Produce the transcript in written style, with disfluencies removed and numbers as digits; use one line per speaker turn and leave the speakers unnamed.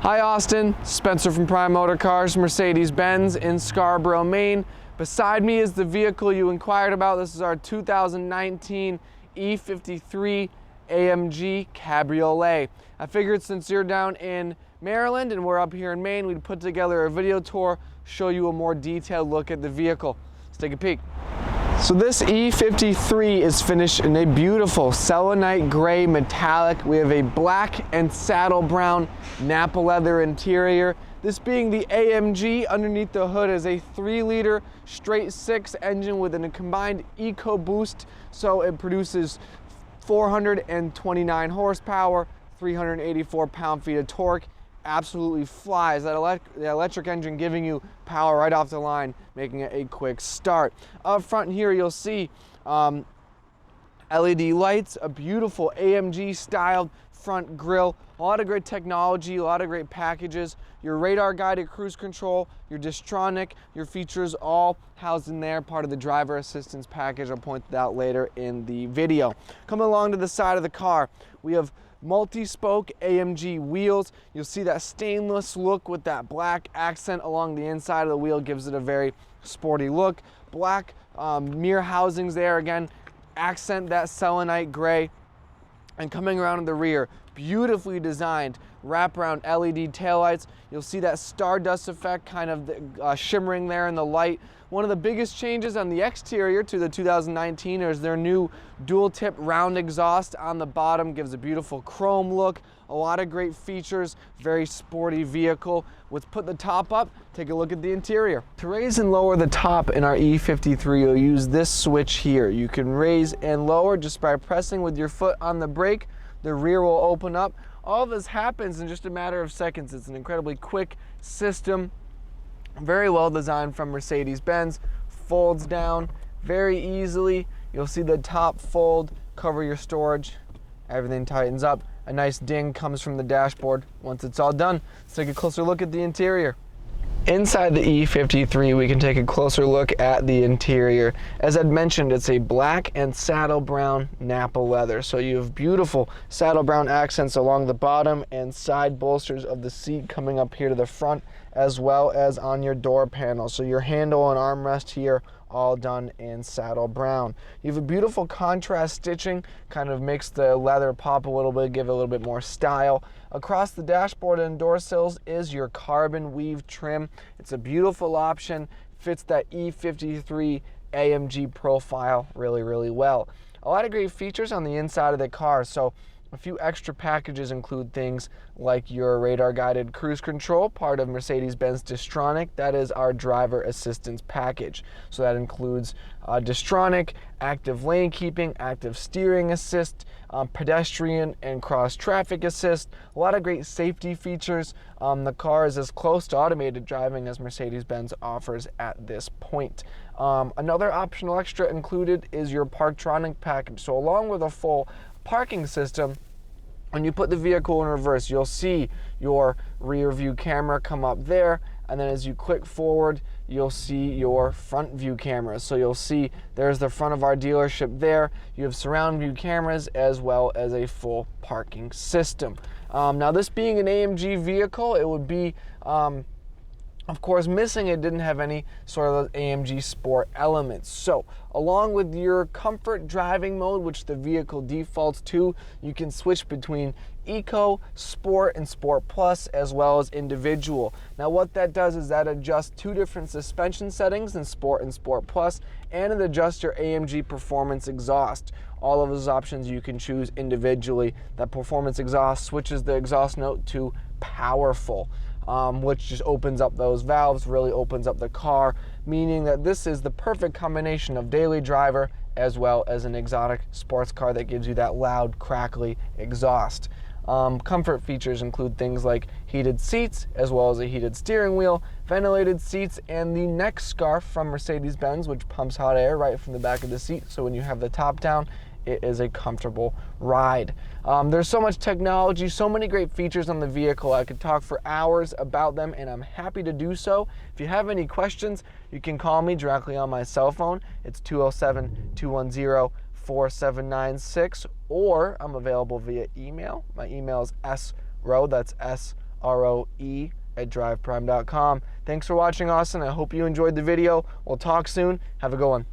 Hi Austin, Spencer from Prime Motor Cars, Mercedes-Benz in Scarborough, Maine. Beside me is the vehicle you inquired about. This is our 2019 E53 AMG Cabriolet. I figured since you're down in Maryland and we're up here in Maine, we'd put together a video tour, show you a more detailed look at the vehicle. Let's take a peek. So this E53 is finished in a beautiful Selenite Grey Metallic. We have a black and saddle brown Nappa Leather interior. This being the AMG, underneath the hood is a 3-liter straight 6 engine with a combined EcoBoost, so it produces 429 horsepower, 384 pound-feet of torque. Absolutely flies. The electric engine giving you power right off the line, making it a quick start. Up front here you'll see LED lights, a beautiful AMG styled front grille, a lot of great technology, a lot of great packages, your radar guided cruise control, your Distronic, your features all housed in there, part of the driver assistance package. I'll point that out later in the video. Coming along to the side of the car, we have multi-spoke AMG wheels. You'll see that stainless look with that black accent along the inside of the wheel gives it a very sporty look. Black mirror housings there, again, accent that selenite gray. And coming around in the rear, beautifully designed wraparound LED taillights. You'll see that stardust effect kind of shimmering there in the light. One of the biggest changes on the exterior to the 2019 is their new dual tip round exhaust on the bottom. Gives a beautiful chrome look, a lot of great features, very sporty vehicle. Let's put the top up, take a look at the interior. To raise and lower the top in our E53, you'll use this switch here. You can raise and lower just by pressing with your foot on the brake. The rear will open up. All this happens in just a matter of seconds. It's an incredibly quick system, very well designed from Mercedes-Benz. Folds down very easily. You'll see the top fold, cover your storage. Everything tightens up. A nice ding comes from the dashboard once it's all done. Let's take a closer look at the interior. Inside the E53, we can take a closer look at the interior. As I'd mentioned, it's a black and saddle brown Nappa leather. So you have beautiful saddle brown accents along the bottom and side bolsters of the seat coming up here to the front, as well as on your door panel. So your handle and armrest here, all done in saddle brown. You have a beautiful contrast stitching, kind of makes the leather pop a little bit, give it a little bit more style. Across the dashboard and door sills is your carbon weave trim. It's a beautiful option, fits that E53 AMG profile really well. A lot of great features on the inside of the car. So a few extra packages include things like your radar guided cruise control, part of Mercedes-Benz Distronic. That is our driver assistance package. So that includes Distronic, active lane keeping, active steering assist, pedestrian and cross traffic assist. A lot of great safety features. The car is as close to automated driving as Mercedes-Benz offers at this point. Another optional extra included is your Parktronic package. So along with a full parking system, when you put the vehicle in reverse, you'll see your rear view camera come up there, and then as you click forward, you'll see your front view cameras. So you'll see there's the front of our dealership there. You have surround view cameras as well as a full parking system. Now this being an AMG vehicle, it would be of course missing, it didn't have any sort of AMG Sport elements. So along with your comfort driving mode, which the vehicle defaults to, you can switch between Eco, Sport, and Sport Plus, as well as individual. Now what that does is that adjusts 2 different suspension settings in Sport and Sport Plus, and it adjusts your AMG Performance exhaust. All of those options you can choose individually. That Performance exhaust switches the exhaust note to Powerful, which just opens up those valves, really opens up the car, meaning that this is the perfect combination of daily driver as well as an exotic sports car that gives you that loud, crackly exhaust. Comfort features include things like heated seats, as well as a heated steering wheel, ventilated seats, and the neck scarf from Mercedes-Benz, which pumps hot air right from the back of the seat, so when you have the top down, it is a comfortable ride. There's so much technology, so many great features on the vehicle. I could talk for hours about them, and I'm happy to do so. If you have any questions, you can call me directly on my cell phone. It's 207-210-4796, or I'm available via email. My email is srowe, that's ROE at driveprime.com. Thanks for watching, Austin. I hope you enjoyed the video. We'll talk soon. Have a good one.